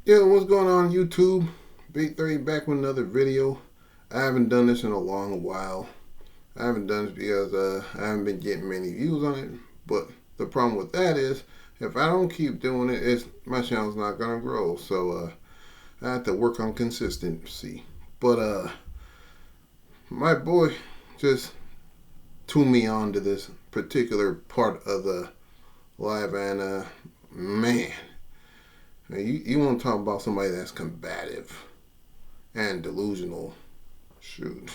Yo, what's going on YouTube? Big 30 back with another video. I haven't done this in a long while. I haven't done this because I haven't been getting many views on it. But the problem with that is, if I don't keep doing it, my channel's not gonna grow. So I have to work on consistency. But my boy just tuned me on to this particular part of the live, and man, you want to talk about somebody that's combative and delusional. Shoot.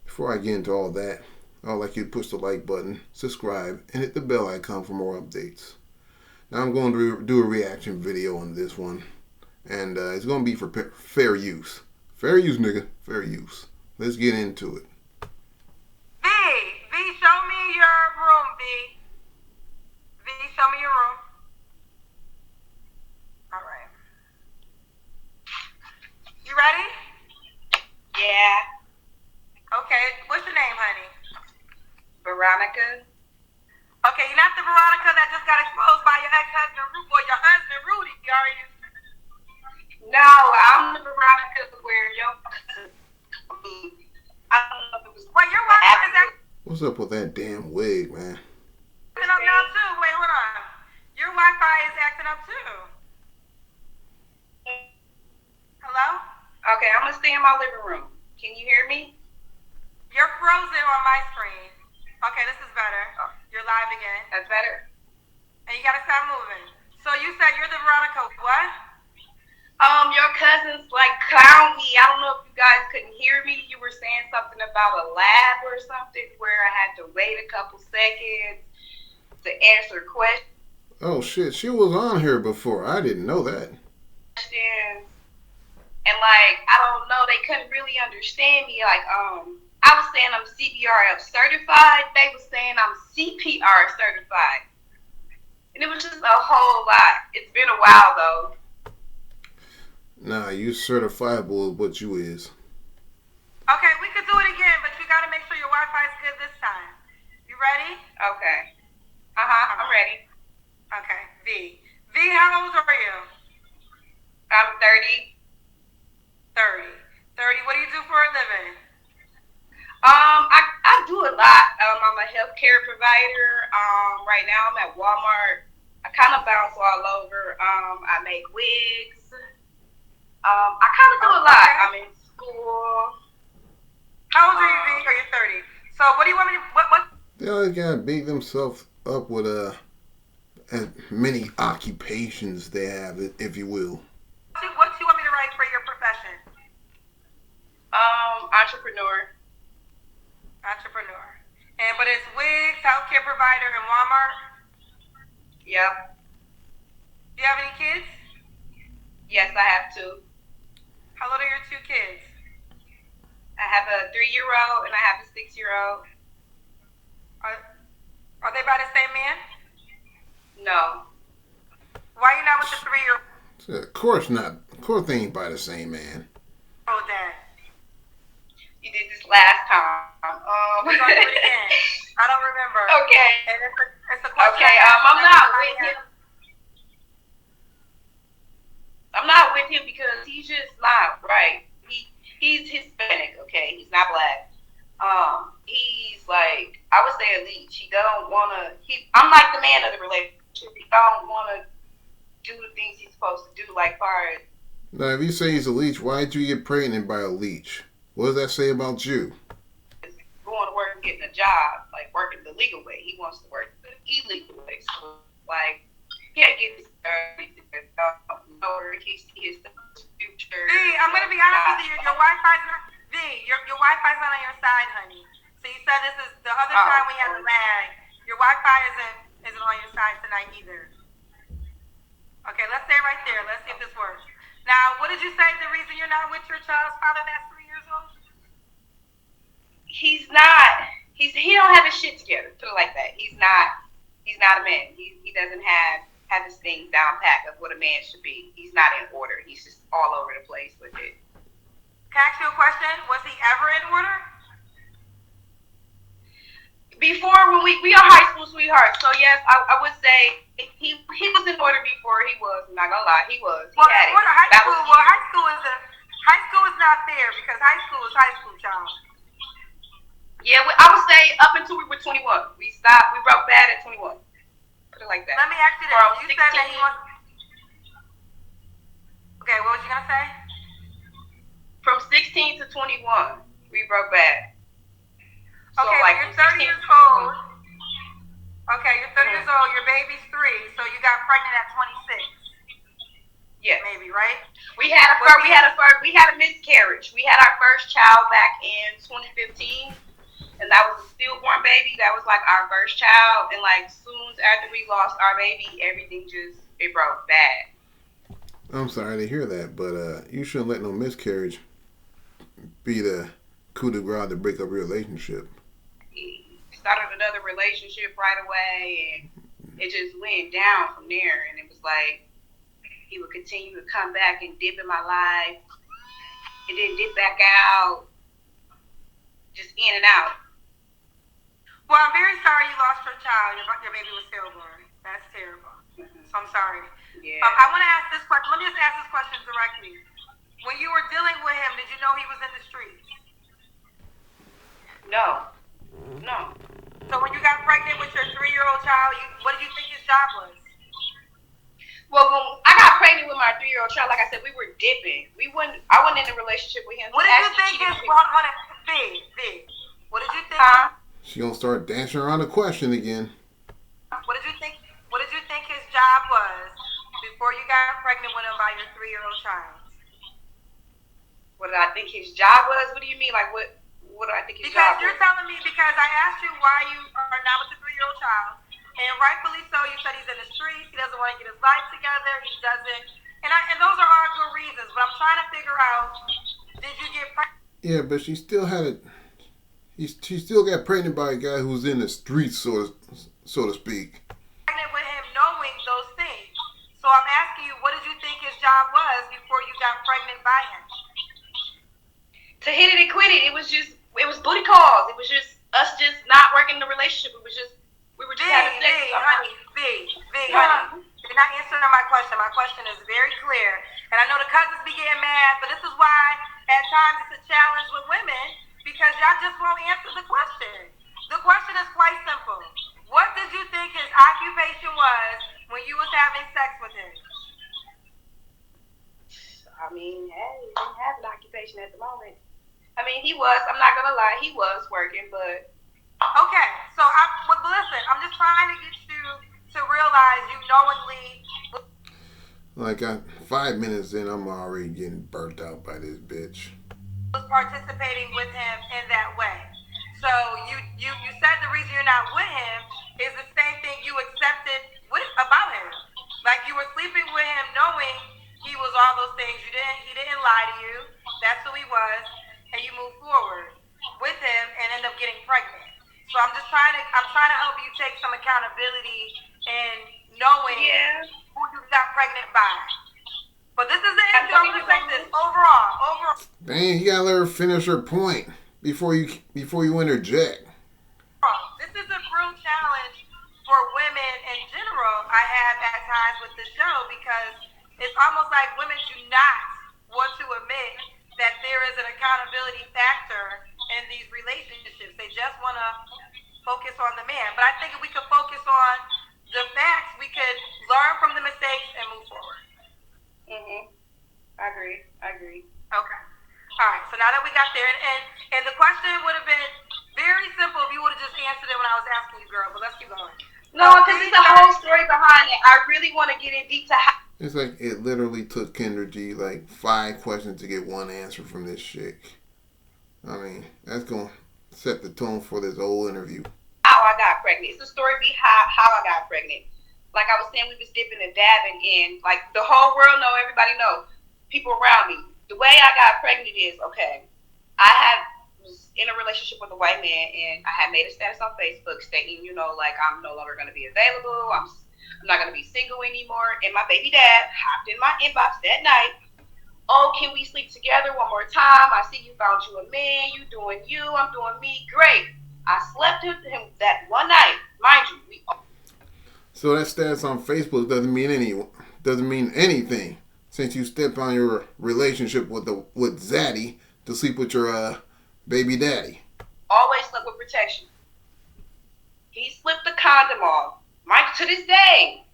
Before I get into all that, I'd like you to push the like button, subscribe, and hit the bell icon for more updates. Now I'm going to do a reaction video on this one, and it's going to be for fair use. Fair use, nigga. Fair use. Let's get into it. V, show me your room, V. V, show me your room. All right. You ready? Yeah. Okay. What's your name, honey? Veronica. Okay, you're not the Veronica that just got exposed by your ex-husband or your husband Rudy, are you? No, I'm the Veronica where I don't know if it was. Wait, your wife is acting What's up with that damn wig, man? up now too. Wait, hold on. Your Wi-Fi is acting up too. Hello? Okay, I'm gonna stay in my living room. Can you hear me? You're frozen on my screen. Okay, this is better. You're live again. That's better. And you gotta stop moving. So you said you're the Veronica what? Your cousins like clown me. I don't know if you guys couldn't hear me. You were saying something about a lab or something where I had to wait a couple seconds to answer questions. Oh shit, she was on here before. I didn't know that. And like, I don't know, they couldn't really understand me. Like, I was saying I'm CPR certified. They were saying I'm CPR certified. And it was just a whole lot. It's been a while though. Nah, you certifiable is what you is. Okay, we could do it again, but you gotta make sure your Wi-Fi is good this time. You ready? Okay. I'm ready. Okay, V. V, how old are you? I'm 30. 30. 30, what do you do for a living? I do a lot. I'm a healthcare provider. Right now I'm at Walmart. I kind of bounce all over. I make wigs. I kind of do a lot. Okay. I'm in school. How old are you, V? Are you 30? So what do you want me to, what? They always gotta beat themselves up with as many occupations they have, if you will. What do you want me to write for your profession? Entrepreneur. Entrepreneur. But it's wigs, healthcare provider, and Walmart? Yep. Do you have any kids? Yes, I have two. How old are your two kids? I have a 3-year-old and I have a 6-year-old. Are they by the same man? No. Why are you not with the 3-year-old? Of course not. Of course they ain't by the same man. Dad. You did this last time. We're gonna do it again. I don't remember. Okay. And it's a question. Okay. I'm not with him. I'm not with him because he's just not right. He's Hispanic. Okay, he's not black. He's like, I would say a leech. He don't wanna. I'm like the man of the relationship. He don't wanna do the things he's supposed to do, like far as. Now, if you say he's a leech, why'd you get pregnant by a leech? What does that say about you? Going to work and getting a job, like working the legal way. He wants to work the illegal way. So, like, he can't get his he sees his future. V, I'm gonna be honest with you. Your Wi-Fi's not. V, your Wi-Fi's not on your side, honey. So you said this is the other time we had a lag. Your Wi-Fi isn't on your side tonight either. Okay, let's stay right there. Let's see if this works. Now, what did you say the reason you're not with your child's father that's 3 years old? He's not. He don't have his shit together. Put it like that. He's not a man. He doesn't have his things down pat of what a man should be. He's not in order. He's just all over the place with it. Can I ask you a question? Was he ever in order? Before, when we are high school sweethearts. So yes, I would say He was in order before he was. I'm not gonna lie, he was. He Well, had it. high That school. was Well, years. high school is not fair because high school is high school, child. Yeah, I would say up until we were 21. We stopped. We broke bad at 21. Put it like that. Let me ask you this. From You 16, said that he wants. Okay, what was you gonna say? from 16 to 21, we broke bad. So okay, like you're 30 years old. Okay, you're 30 years old. Your baby's 3, so you got pregnant at 26. Yeah, maybe, right? We had a miscarriage. We had our first child back in 2015, and that was a stillborn baby. That was like our first child, and like soon after we lost our baby, everything it broke bad. I'm sorry to hear that, but you shouldn't let no miscarriage be the coup de grace to break up your relationship. He started another relationship right away, and it just went down from there. And it was like he would continue to come back and dip in my life, and then dip back out, just in and out. Well, I'm very sorry you lost your child. Your baby was stillborn. That's terrible. So I'm sorry. Yeah. I want to ask this question. Let me just ask this question directly. When you were dealing with him, did you know he was in the streets? No. So when you got pregnant with your 3-year-old child, what did you think his job was? Well, when I got pregnant with my 3-year-old child, like I said, we were dipping. I wasn't in a relationship with him. What did you think his big? What did you think? She gonna start dancing around the question again. What did you think? What did you think his job was before you got pregnant with him by your 3-year-old child? What did I think his job was? What do you mean? Like what? What do I think his job was? Because you're telling me because I asked you why you are not with your 3-year-old child, and rightfully so. You said he's in the streets. He doesn't want to get his life together. He doesn't, and those are all good reasons. But I'm trying to figure out: did you get pregnant? Yeah, but she still had it. She still got pregnant by a guy who's in the streets, so to speak. Pregnant with him, knowing those things. So I'm asking you, what did you think his job was before you got pregnant by him? To hit it and quit it. It was booty calls. It was just us just not working the relationship. We were just having sex. Honey. You're not answering my question. My question is very clear. And I know the cousins be getting mad, but this is why at times it's a challenge with women because y'all just won't answer the question. The question is quite simple. What did you think his occupation was when you was having sex with him? I mean, hey, he didn't have an occupation at the moment. I mean, he was. I'm not gonna lie, he was working, but. Okay, so listen, I'm just trying to get you to realize you knowingly. Like 5 minutes in, I'm already getting burnt out by this bitch. Was participating with him in that way. So you said the reason you're not with him is the same thing you accepted about him. Like you were sleeping with him knowing he was all those things. He didn't lie to you. That's who he was, and you moved forward with him and end up getting pregnant. So I'm trying to help you take some accountability in knowing who you got pregnant by. But this is the end. I'm gonna say this overall. Dang, you gotta let her finish her point before you interject. This is a real challenge for women in general. I have at times with the show because it's almost like women do not want to admit that there is an accountability factor in these relationships. They just want to focus on the man. But I think if we could focus on the facts, we could learn from the mistakes and move forward. I agree. Okay. All right. So now that we got there, and the question would have been very simple if you would have just answered it when I was asking you, girl. But let's keep going. No, because there's a whole story behind it. I really want to get in deep to how. It's like it literally took Kendra G like 5 questions to get one answer from this chick. I mean, that's gonna set the tone for this whole interview. How I got pregnant. It's the story behind how I got pregnant. Like I was saying, we was dipping and dabbing in. Like the whole world know, everybody know, people around me. The way I got pregnant is, okay, was in a relationship with a white man, and I had made a status on Facebook stating, like I'm no longer going to be available. I'm not going to be single anymore. And my baby dad hopped in my inbox that night. Oh, can we sleep together one more time? I see you found you a man. You doing you. I'm doing me. Great. I slept with him that one night. Mind you, So that status on Facebook doesn't mean anything since you stepped on your relationship with Zaddy to sleep with your baby daddy. Always slept with protection. He slipped the condom off. Mike, to this day,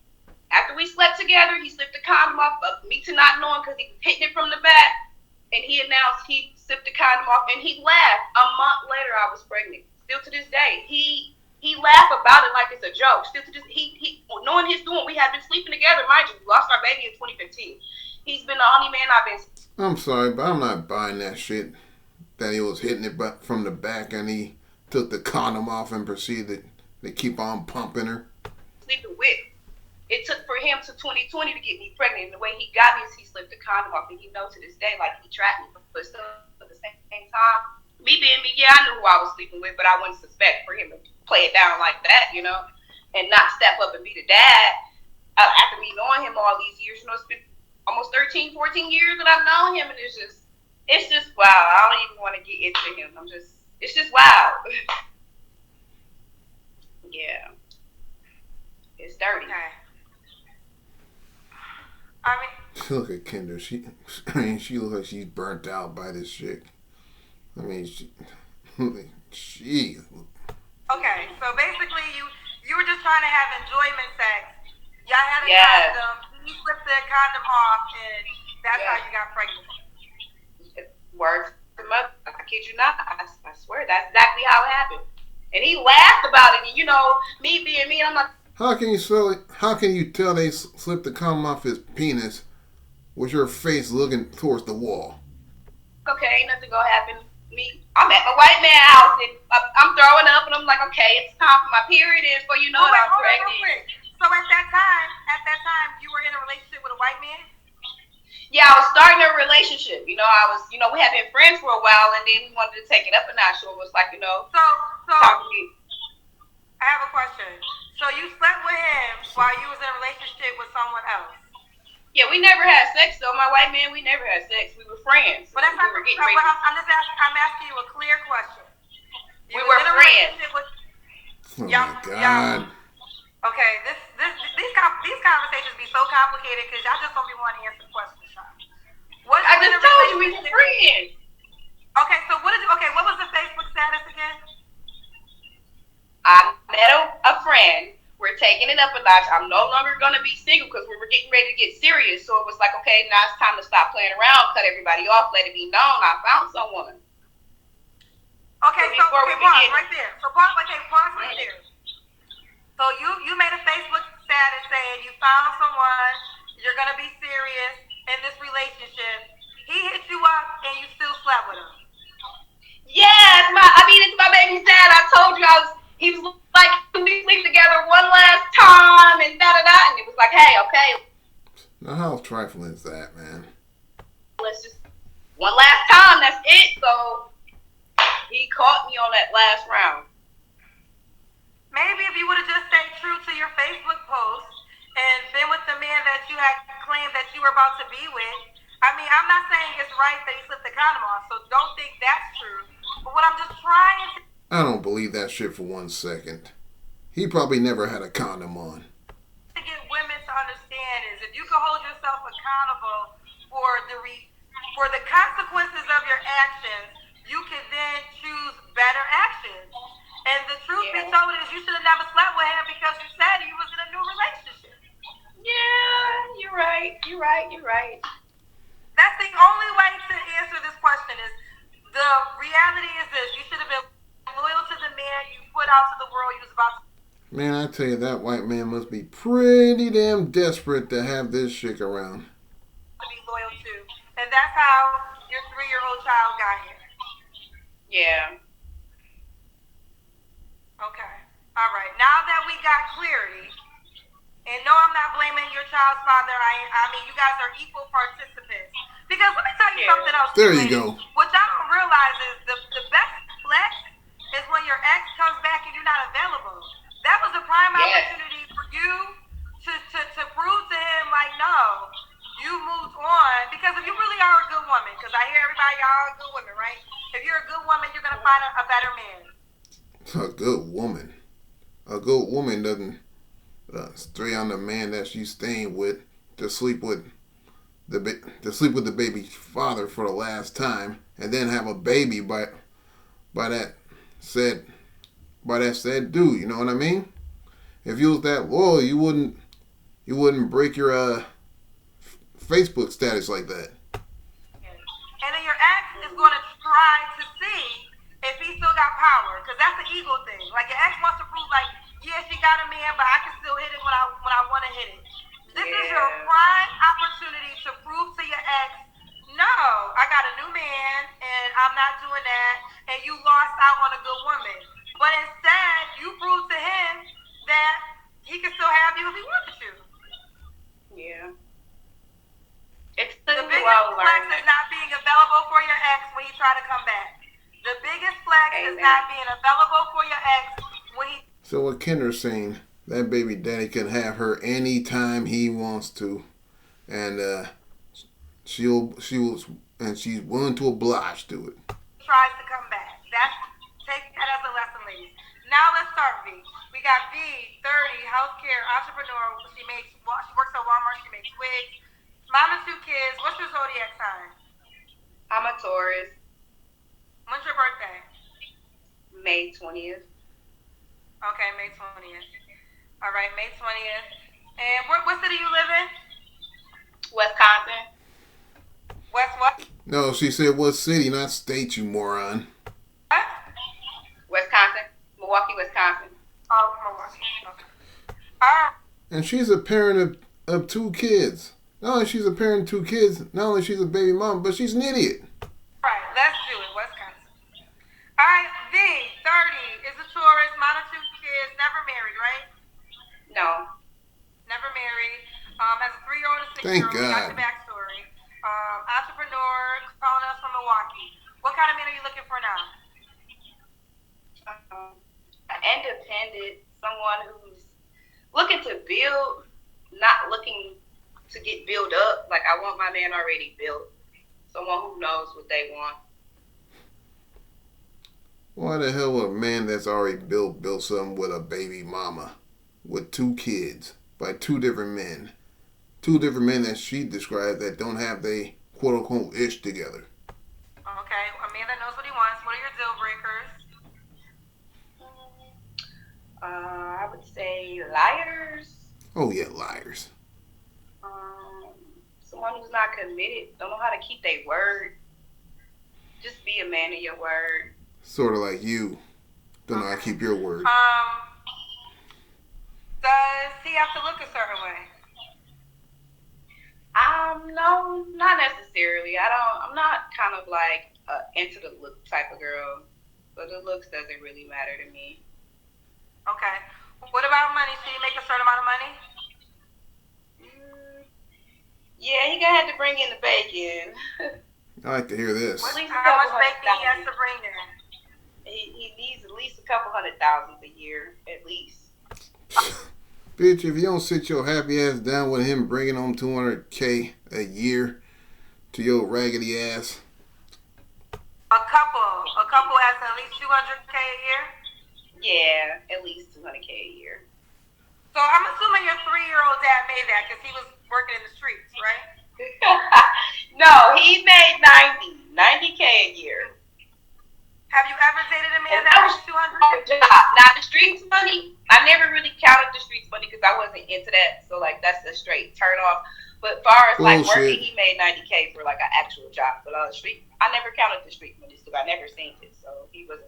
after we slept together, he slipped the condom off of me to not knowing because he was hitting it from the back. And he announced he slipped the condom off, and he laughed. A month later, I was pregnant. Still to this day, he laughed about it like it's a joke. Still to this, he knowing his doing, we had been sleeping together. Mind you, we lost our baby in 2015. He's been the only man I've been. I'm sorry, but I'm not buying that shit. That he was hitting it from the back, and he took the condom off and proceeded to keep on pumping her. Sleeping with. It took for him to 2020 to get me pregnant. And the way he got me is he slipped the condom off. And he knows to this day, like, he tracked me. But still, at the same time, me being me, yeah, I knew who I was sleeping with, but I wouldn't suspect for him to play it down like that, you know, and not step up and be the dad. After me knowing him all these years, you know, it's been almost 13, 14 years that I've known him. And it's just wow. I don't even want to get into him. It's just wow. Yeah. It's dirty. Okay. Look at Kendra. She looks like she's burnt out by this shit. I mean, she. Okay, so basically, you were just trying to have enjoyment sex. Y'all had a condom. He slipped the condom off, and that's how you got pregnant. Words to mother. I kid you not. I swear that's exactly how it happened. And he laughed about it. And you know, me being me, I'm like. How can you tell they slipped the condom off his penis with your face looking towards the wall? Okay, ain't nothing gonna happen. I'm at my white man house and I'm throwing up and I'm like, okay, it's time for my period and for you know it, I'm pregnant. So at that time, you were in a relationship with a white man? Yeah, I was starting a relationship. You know, we had been friends for a while and then we wanted to take it up a notch. So it was like, you know, so talk to me. I have a question. So you slept with him while you was in a relationship with someone else? Yeah, we never had sex though. My white man, we never had sex. We were friends. But that's not. I'm asking you a clear question. We were friends. Oh my God. Okay, these conversations be so complicated because y'all just don't be wanting to answer the questions. I just told you we were friends. Okay, so what was the Facebook status again? I met a friend. We're taking it up a notch. I'm no longer going to be single because we were getting ready to get serious. So it was like, okay, now it's time to stop playing around, cut everybody off, let it be known I found someone. Okay, so pause right there. So pause right there. So you made a Facebook status saying you found someone, you're going to be serious in this relationship. He hit you up and you still slept with him. Yeah, it's my baby's dad. I told you he was like, we sleep together one last time and da-da-da. And it was like, hey, okay. Now how trifling is that, man? Let's just, one last time, that's it. So he caught me on that last round. Maybe if you would have just stayed true to your Facebook post and been with the man that you had claimed that you were about to be with. I mean, I'm not saying it's right that he slipped the condom off, so don't think that's true. But what I'm just trying to... I don't believe that shit for 1 second. He probably never had a condom on. To get women to understand is if you can hold yourself accountable for the consequences of your actions, you can then choose better actions. And the truth be told is you should have never slept with him because you said he was in a new relationship. Yeah, you're right. That's the only way to answer this question is the reality is this. You should have been loyal to the man you put out to the world you was about to. Man, I tell you, that white man must be pretty damn desperate to have this chick around. To be loyal to. And that's how your 3-year-old child got here. Yeah. Okay. All right. Now that we got clarity, and no, I'm not blaming your child's father. I mean, you guys are equal participants. Because let me tell you something else. There you go. What y'all don't realize is the best flex is when your ex comes back and you're not available. That was a prime opportunity for you to prove to him, like, no, you moved on. Because if you really are a good woman, because I hear everybody, y'all are good women, right? If you're a good woman, you're going to find a better man. A good woman. A good woman doesn't stray on the man that she's staying with to sleep with the baby's father for the last time, and then have a baby by that said dude. You know what I mean? If you was that loyal, you wouldn't break your Facebook status like that. And then your ex is going to try to see if he still got power, because that's the ego thing. Like, your ex wants to prove, like, yeah, she got a man, but I can still hit it when I want to hit it. This is your prime opportunity to prove to your ex, no, I got a new man, and I'm not doing that, and you lost out on a good woman. But instead, you proved to him that he can still have you if he wanted to. Yeah. The biggest flex is not being available for your ex when you try to come back. The biggest flex is not being available for your ex when he... So what Kendra's saying, that baby daddy can have her anytime he wants to, and she's willing to oblige to it. Tries to come back. Take that as a lesson, ladies. Now let's start V. We got V, 30, healthcare, entrepreneur. She works at Walmart. She makes wigs. Mom of 2 kids. What's your zodiac sign? I'm a Taurus. When's your birthday? May 20th. Okay, May 20th. All right, May 20th. And what city you live in? Wisconsin. West what? No, she said what city, not state, you moron. What? Wisconsin. Milwaukee, Wisconsin. Oh, Milwaukee. Okay. All right. And she's a parent of 2 kids. Not only she's a parent of 2 kids, not only she's a baby mom, but she's an idiot. All right, let's do it. Wisconsin. All right, V, 30, is a Taurus, mom of 2 kids, never married, right? No. Never married. Has a 3-year-old and a 6-year-old. Thank God. Got the backstory. Entrepreneur, calling us from Milwaukee. What kind of man are you looking for now? Independent, someone who's looking to build, not looking to get built up. Like, I want my man already built. Someone who knows what they want. Why the hell would a man that's already built something with a baby mama with 2 kids by 2 different men? 2 different men that she described that don't have they quote unquote ish together. Okay, a man that knows what he wants. What are your deal breakers? I would say liars. Oh yeah, liars. Someone who's not committed, don't know how to keep their word. Just be a man of your word. Sort of like you. Don't know how to keep your word. Does he have to look a certain way? No, not necessarily. I'm not kind of like into the look type of girl. So the looks doesn't really matter to me. Okay. What about money? Should you make a certain amount of money? Yeah, he gonna have to bring in the bacon. I like to hear this. How much bacon he has to bring in? He needs at least a couple $100,000 a year, at least. Bitch, if you don't sit your happy ass down with him bringing home $200K a year to your raggedy ass. A couple has at least $200K a year? Yeah, at least $200K a year. So I'm assuming your 3-year-old dad made that because he was working in the streets, right? No, he made $90K a year. Have you ever dated a man that was 200? Now the streets money, I never really counted the streets money because I wasn't into that. So like that's a straight turn off. But far as like working, he made $90K for like an actual job. But on the street, I never counted the street money because I never seen it. So he was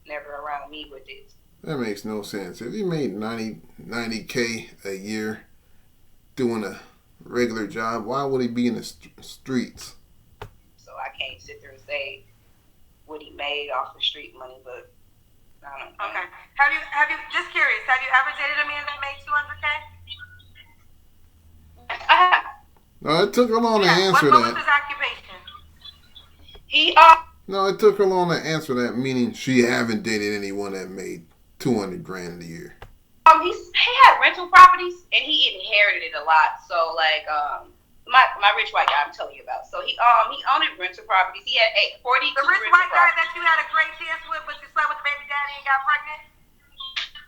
never around me with it. That makes no sense. If he made $90K a year doing a regular job, why would he be in the streets? So I can't sit there and say what he made off the street money, but I don't know. Okay. Have you just curious, have you ever dated a man that made 200K? I have. No, it took her long to answer what that. was his occupation? No, it took her long to answer that, meaning she haven't dated anyone that made $200,000 a year. He had rental properties and he inherited it a lot. So like my rich white guy I'm telling you about. So he owned rental properties. He had 42 The rich white guy that you had a great chance with, but you slept with the baby daddy and got pregnant?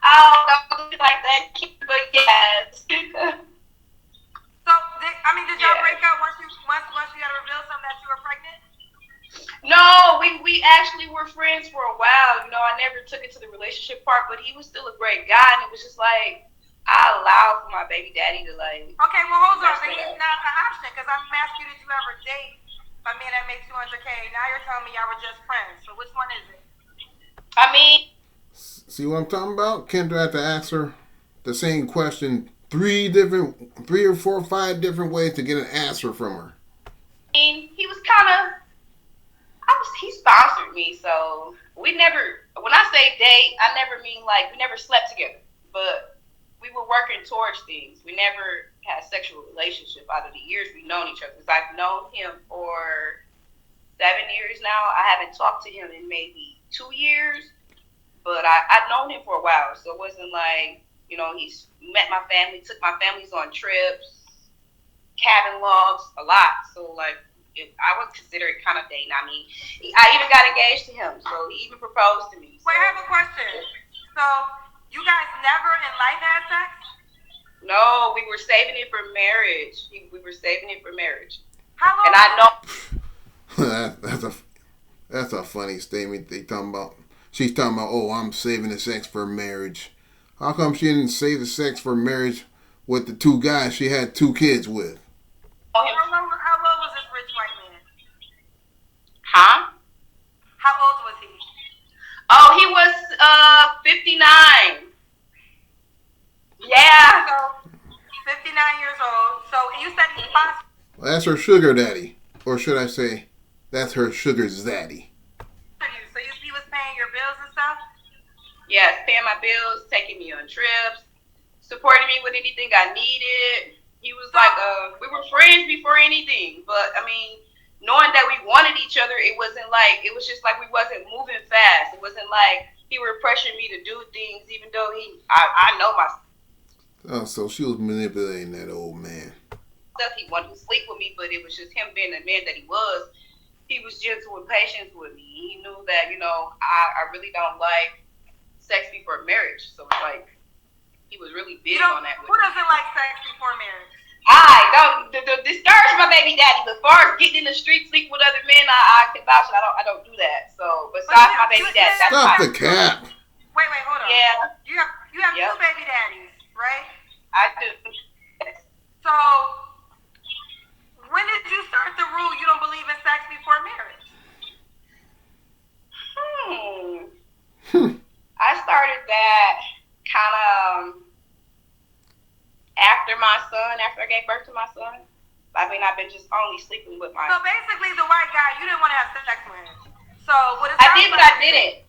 Oh, don't do it like that, but yes. So, did y'all Yeah. break up once you had to reveal something that you were pregnant? No, we actually were friends for a while. You know, I never took it to the relationship part, but he was still a great guy, and it was just like I allowed for my baby daddy to like Okay, well hold on. mess Then that he's up. not an option because I'm asking you, did you ever date a man that makes 200K? Now you're telling me y'all were just friends. So which one is it? I mean, See what I'm talking about? Kendra had to ask her the same question 3 or 4 or 5 different ways to get an answer from her. he was kind of he sponsored me, so we never. When I say date, I never mean like we never slept together, but we were working towards things. We never had a sexual relationship out of the years we've known each other. Because I've known him for 7 years now. I haven't talked to him in maybe 2 years, but I've known him for a while, so it wasn't like he's met my family, took my families on trips, cabin logs, a lot. So like I would consider it kind of dating. I mean, I even got engaged to him, so he even proposed to me. So. Wait, I have a question. So you guys never in life had sex? No, we were saving it for marriage. We were saving it for marriage. How long? And I know that's a funny statement. She's talking about, oh, I'm saving the sex for marriage. How come she didn't save the sex for marriage with the 2 guys she had 2 kids with? How old was this rich white man? Huh? How old was he? Oh, he was 59. Yeah. So 59 years old. So you said he sponsored. Well, that's her sugar daddy. Or should I say, that's her sugar zaddy. You. So he was paying your bills and stuff? Yes, paying my bills, taking me on trips, supporting me with anything I needed. He was like, we were friends before anything. But, I mean, knowing that we wanted each other, it was just like we wasn't moving fast. It wasn't like he were pressuring me to do things, even though I know myself. Oh, so she was manipulating that old man. He wanted to sleep with me, but it was just him being the man that he was. He was gentle and patient with me. He knew that, I really don't like sex before marriage. So it's like he was really big on that. Who doesn't like sex before marriage? I don't discourage my baby daddy. But as far as getting in the street, sleeping with other men, I can vouch. I don't do that. So besides my baby daddy, that's Stop the cap. Wait, hold on. Yeah. You have 2 baby daddies, right? I do. So when did you start the rule you don't believe in sex before marriage? I started that kind of after I gave birth to my son. I mean, I've been just only sleeping with my. So basically, the white guy, you didn't want to have sex with him. So what? I did, but I didn't.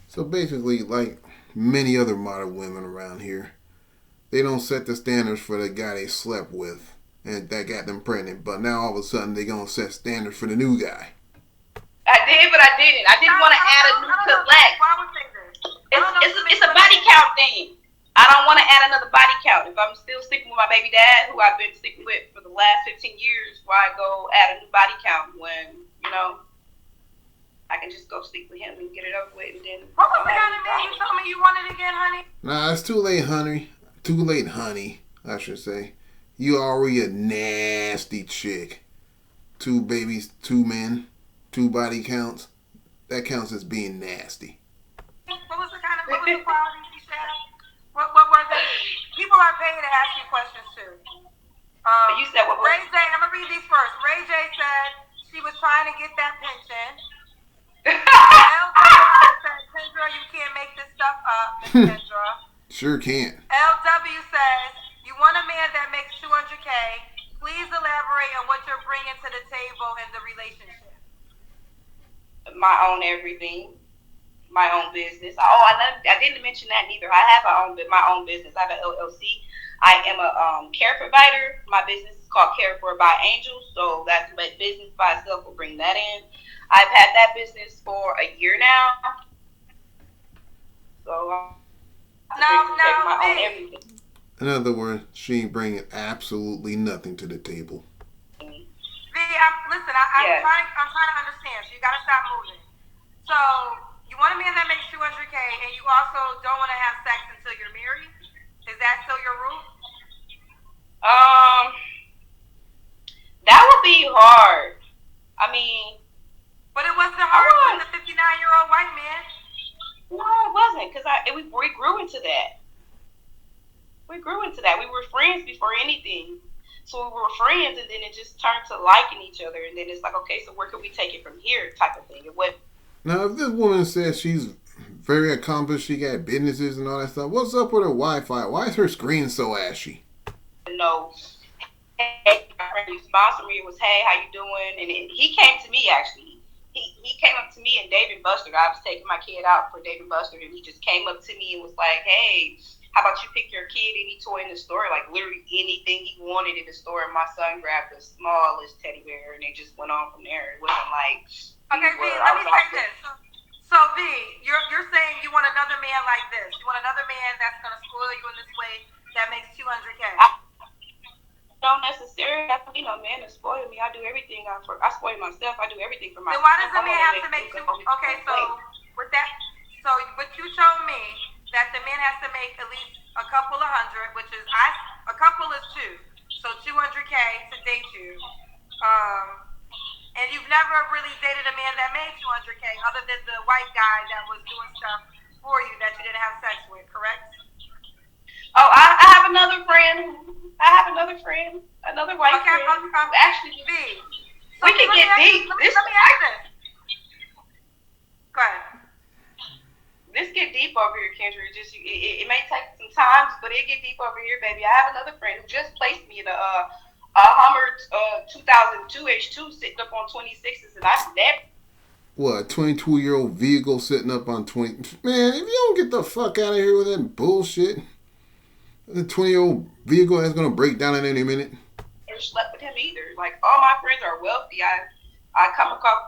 So basically, like many other modern women around here, they don't set the standards for the guy they slept with and that got them pregnant. But now all of a sudden, they're going to set standards for the new guy. I did, but I didn't. I didn't want to add a new select. Why would say this? It's a body count thing. I don't want to add another body count. If I'm still sleeping with my baby dad, who I've been sleeping with for the last 15 years, why go add a new body count when, I can just go sleep with him and get it over with and then. What was the kind of man you told me you wanted again, honey? Nah, it's too late, honey. Too late, honey, I should say. You already a nasty chick. 2 babies, 2 men, 2 body counts. That counts as being nasty. What was the qualities he said? What were the people are paid to ask you questions too? You said what? Ray J, I'm gonna read these first. Ray J said she was trying to get that pension. LW said, Kendra, you can't make this stuff up, Miss Kendra. Sure can't. LW says, you want a man that makes 200K. Please elaborate on what you're bringing to the table in the relationship. My own everything. My own business. I didn't mention that neither. I have my own business. I have an LLC. I am a care provider. My business is called Care For by Angels. So that's my business by itself. Will bring that in. I've had that business for a year now. So my own everything. In other words, she ain't bringing absolutely nothing to the table. I'm trying to understand. So you gotta stop moving. So you You want a man that makes 200K, and you also don't want to have sex until you're married? Is that still your rule? That would be hard. I mean, but it wasn't hard with the 59-year-old white man. No, it wasn't, because we grew into that. We grew into that. We were friends before anything. So we were friends, and then it just turned to liking each other, and then it's like, okay, so where can we take it from here, type of thing. Now, if this woman says she's very accomplished, she got businesses and all that stuff, what's up with her Wi-Fi? Why is her screen so ashy? No. Hey, my friend who sponsored me was, hey, how you doing? And he came to me, actually. He came up to me and Dave & Buster's. I was taking my kid out for Dave & Buster's, and he just came up to me and was like, hey, how about you pick your kid any toy in the store? Like, literally anything he wanted in the store. And my son grabbed the smallest teddy bear, and they just went on from there. It wasn't like... Okay, V, let me say this. So, V, you're saying you want another man like this. You want another man that's going to spoil you in this way that makes 200K. Don't necessarily have to be no man to spoil me. I do everything. I spoil myself. I do everything for myself. Then why does a man have to make two? Okay, so with that, so but you told me that the man has to make at least a couple of hundred, which is a couple is two, so 200K to date you. And you've never really dated a man that made 200K, other than the white guy that was doing stuff for you that you didn't have sex with, correct? Oh, I have another friend. Another white friend. Actually, we can get deep. Let me ask this. Go ahead. This get deep over here, Kendra. It may take some time, but it get deep over here, baby. I have another friend who just placed me in a Hummer 2002 H2 sitting up on 26s, and I never. What, a 22-year-old vehicle sitting up on 20? Man, if you don't get the fuck out of here with that bullshit. The 20-year-old vehicle that's going to break down in any minute. Never slept with him either. Like, all my friends are wealthy. I come across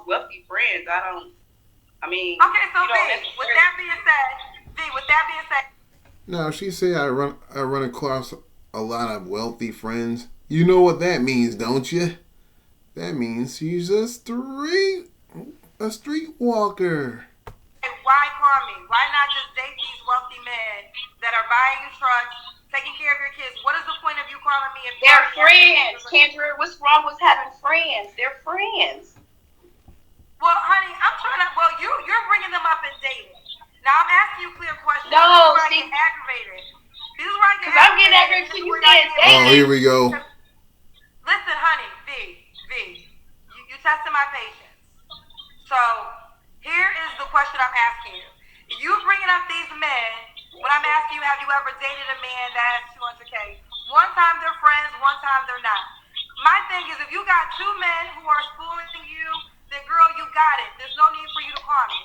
wealthy friends. Okay, so with that being said. Now, she said I run across a lot of wealthy friends. You know what that means, don't you? That means she's a street walker. Why call me? Why not just date these wealthy men that are buying you trucks, taking care of your kids? What is the point of you calling me? They're friends, Kendra. What's wrong with having friends? They're friends. Well, honey, you're bringing them up in dating. Now I'm asking you clear questions. No, this is where I get aggravated. This is where I get aggravated. Because I'm getting aggravated when you saying dating. Oh, here we go. Listen, honey, V, you tested my patience. So here is the question I'm asking you. You bringing up these men, when I'm asking you, have you ever dated a man that has 200K? One time they're friends, one time they're not. My thing is, if you got two men who are schooling you, then girl, you got it. There's no need for you to call me.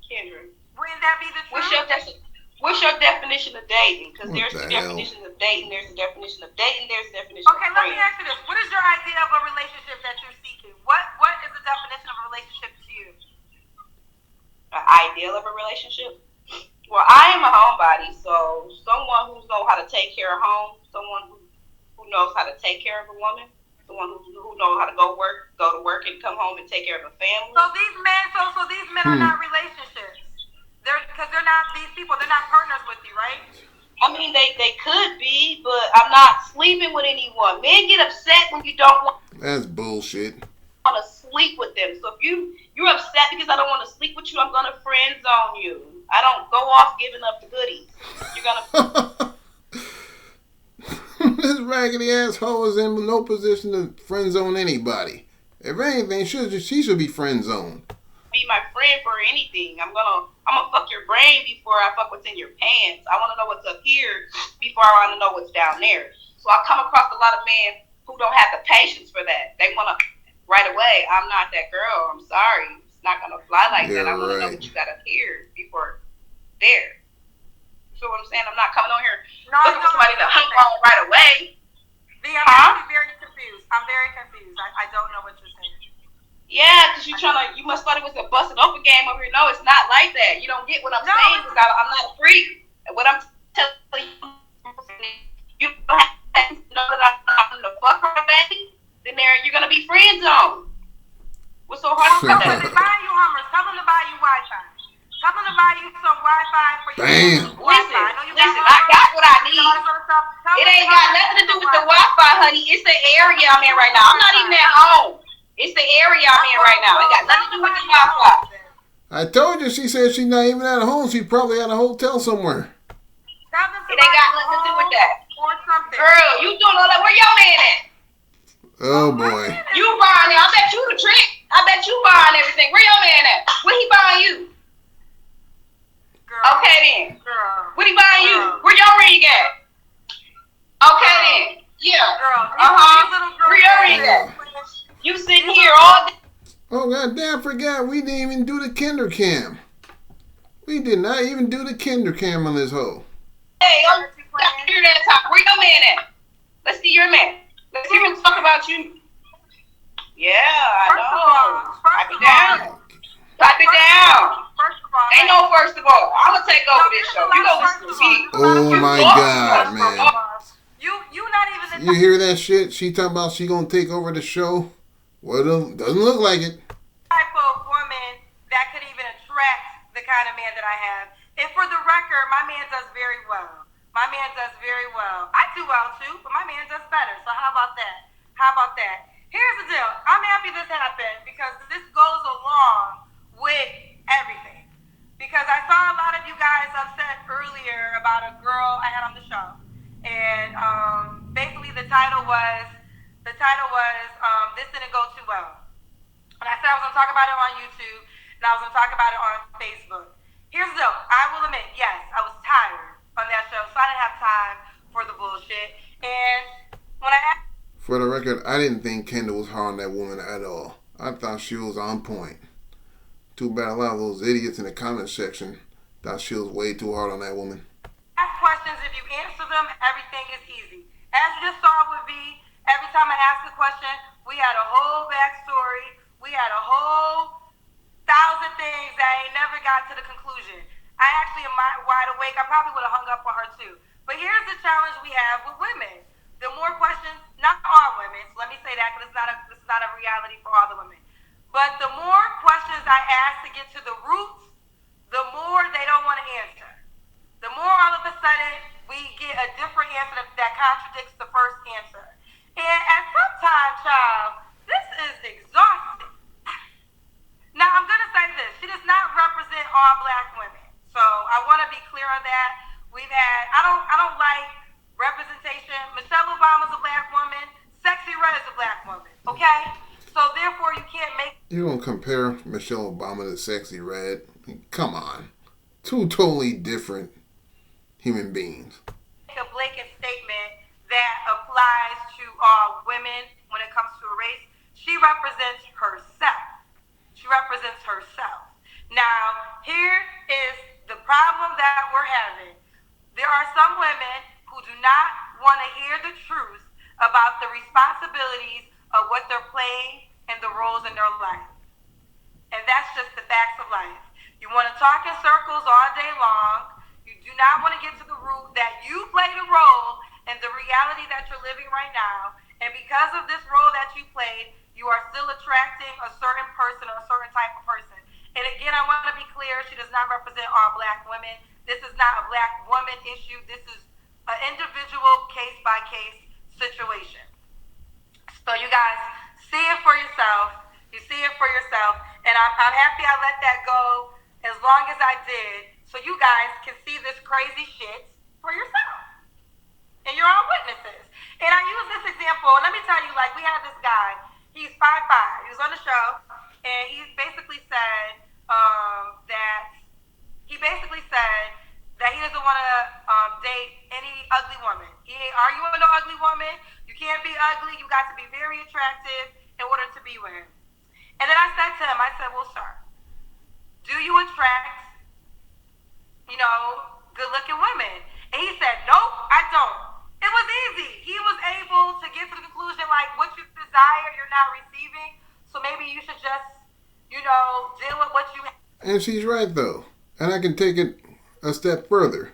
Kendra, wouldn't that be the truth? What's your definition of dating? Because there's two definitions of dating. There's a definition of dating. There's a definition of friends. Okay, let me ask you this. What is your idea of a relationship that you're seeking? What is the definition of a relationship to you? An ideal of a relationship? Well, I am a homebody, so someone who knows how to take care of home, someone who knows how to take care of a woman, someone who knows how to go to work and come home and take care of a family. So these men are not relationships. Because they're not these people. They're not partners with you, right? I mean, they could be, but I'm not sleeping with anyone. Men get upset when you don't want. That's bullshit. Want to sleep with them. So if you're upset because I don't want to sleep with you, I'm gonna friend zone you. I don't go off giving up the goodies. You're gonna. This raggedy asshole is in no position to friend zone anybody. If anything, she should be friend zoned. Be my friend for anything. I'm gonna fuck your brain before I fuck what's in your pants. I want to know what's up here before I want to know what's down there. So I come across a lot of men who don't have the patience for that. They want to right away. I'm not that girl. I'm sorry. It's not gonna fly like that. I want to know what you got up here before there. You feel what I'm saying? I'm not coming on here looking for somebody to hump on right away. I'm actually very confused. I'm very confused. I don't know what you're saying. Yeah, because you must thought it was a busted open game over here. No, it's not like that. You don't get what I'm saying because I'm not a freak. And what I'm telling you don't have to know that I'm the fuck her baby, then you're going to be friend zone. What's so hard about If they that? buy you Hummers, tell them to buy you Wi-Fi. Tell them to buy you some Wi-Fi for your Damn. Wi-Fi. I know you got Listen, I got what I and all need. this other stuff. Tell It them ain't to got buy nothing to do some with the Wi-Fi. Wi-Fi, honey. It's the area I'm in right now. I'm not even at home. It's the area I'm in right now. It got nothing to do with the Wi-Fi. I told you, she said she's not even at home. She's probably at a hotel somewhere. Tell them to It ain't buy got you nothing to do with home that. or something. Girl, you doing all that. Where your man at? Oh boy. You buying it. I bet you the trick. I bet you buying everything. Where your man at? What he buying you? Girl. Okay then. Girl. What he buying you? Where your ring at? Okay then. Yeah. Girl. Where your ring at? You sitting here all day. Oh goddamn! I forgot we didn't even do the Kendra cam. We did not even do the Kendra cam on this hoe. Hey, I'm hear that talk. Where your man at? Let's see your man. Let's hear him talk about you. Yeah, I know. Pipe it down. Pipe it down. First of all, Ain't no first of all. I'm gonna take over this show. You go listen to me. Oh my God, man! You not even. You hear that shit? She talking about she gonna take over the show. Well, doesn't look like it. Type of woman that could even attract the kind of man that I have. And for the record, my man does very well. My man does very well. I do well too, but my man does better. So how about that? How about that? Here's the deal. I'm happy this happened because this goes along with everything. Because I saw a lot of you guys upset earlier about a girl I had on the show. And basically the title was this didn't go too well. And I said I was going to talk about it on YouTube, and I was going to talk about it on Facebook. Here's the deal. I will admit, yes, I was tired on that show, so I didn't have time for the bullshit. And when I asked... For the record, I didn't think Kendra was hard on that woman at all. I thought she was on point. Too bad a lot of those idiots in the comment section thought she was way too hard on that woman. Ask questions. If you answer them, everything is easy. As you just saw with V, every time I asked a question, we had a whole backstory. We had a whole 1,000 things that I ain't never got to the conclusion. I actually am wide awake. I probably would have hung up on her too. But here's the challenge we have with women. The more questions, not all women, so let me say that because this is not a reality for all the women. But the more questions I ask to get to the roots, the more they don't want to answer. The more all of a sudden we get a different answer that contradicts the first answer. And at some time, child, this is exhausting. Now, I'm going to say this. She does not represent all black women. So I want to be clear on that. I don't like representation. Michelle Obama's a black woman. Sexy Red is a black woman. Okay? So therefore, you can't make... You don't compare Michelle Obama to Sexy Red. Come on. Two totally different human beings. A blanket statement that applies to all women when it comes to a race. She represents herself. She represents herself. Now, here is the problem that we're having. There are some women who do not want to hear the truth about the responsibilities of what they're playing and the roles in their life. And that's just the facts of life. You want to talk in circles all day long. You do not want to get to the root that you played a role in the reality that you're living right now. And because of this role that you played, you are still attracting a certain person or a certain type of person. And again, I want to be clear, she does not represent all black women. This is not a black woman issue. This is an individual case-by-case situation. So you guys see it for yourself. You see it for yourself. And I'm happy I let that go as long as I did so you guys can see this crazy shit for yourself. And you're all witnesses. And I use this example. Let me tell you, like, we had this guy. He's 5'5". He was on the show, and he basically said that he doesn't want to date any ugly woman. He ain't arguing with no ugly woman. You can't be ugly. You got to be very attractive in order to be with him. And then I said to him, well, sir, do you attract, good-looking women? And he said, nope, I don't. It was easy. He was able to get to the conclusion, like, what you desire, you're not receiving. So maybe you should just, deal with what you have. And she's right, though. And I can take it a step further.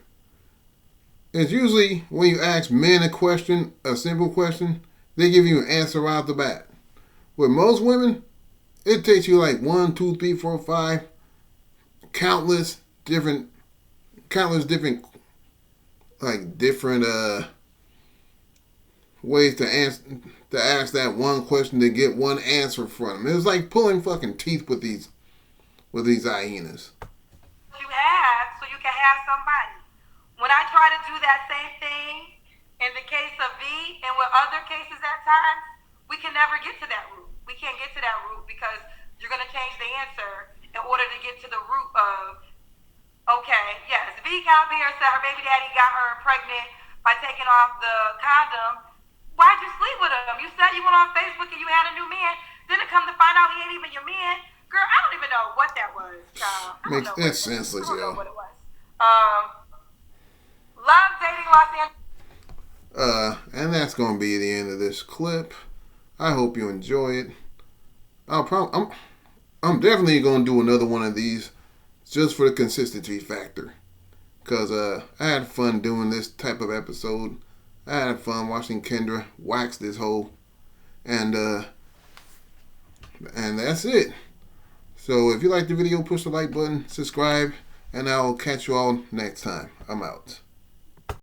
It's usually when you ask men a question, a simple question, they give you an answer right off the bat. With most women, it takes you like 1, 2, 3, 4, 5, countless different like different ways to ask that one question to get one answer from them. It was like pulling fucking teeth with these hyenas. You have, so you can have somebody. When I try to do that same thing in the case of V and with other cases at times, we can never get to that root. We can't get to that root because you're going to change the answer in order to get to the root of, okay, yes, V came here and said her baby daddy got her pregnant by taking off the condom. Why'd you sleep with him? You said you went on Facebook and you had a new man. Then it come to find out he ain't even your man. Girl, I don't even know what that was, child. That's senseless, yo. I don't know what it was. Love dating Los Angeles. And that's gonna be the end of this clip. I hope you enjoy it. I'm definitely gonna do another one of these just for the consistency factor. Cause I had fun doing this type of episode. I had fun watching Kendra wax this hole. And that's it. So if you like the video, push the like button, subscribe, and I'll catch you all next time. I'm out.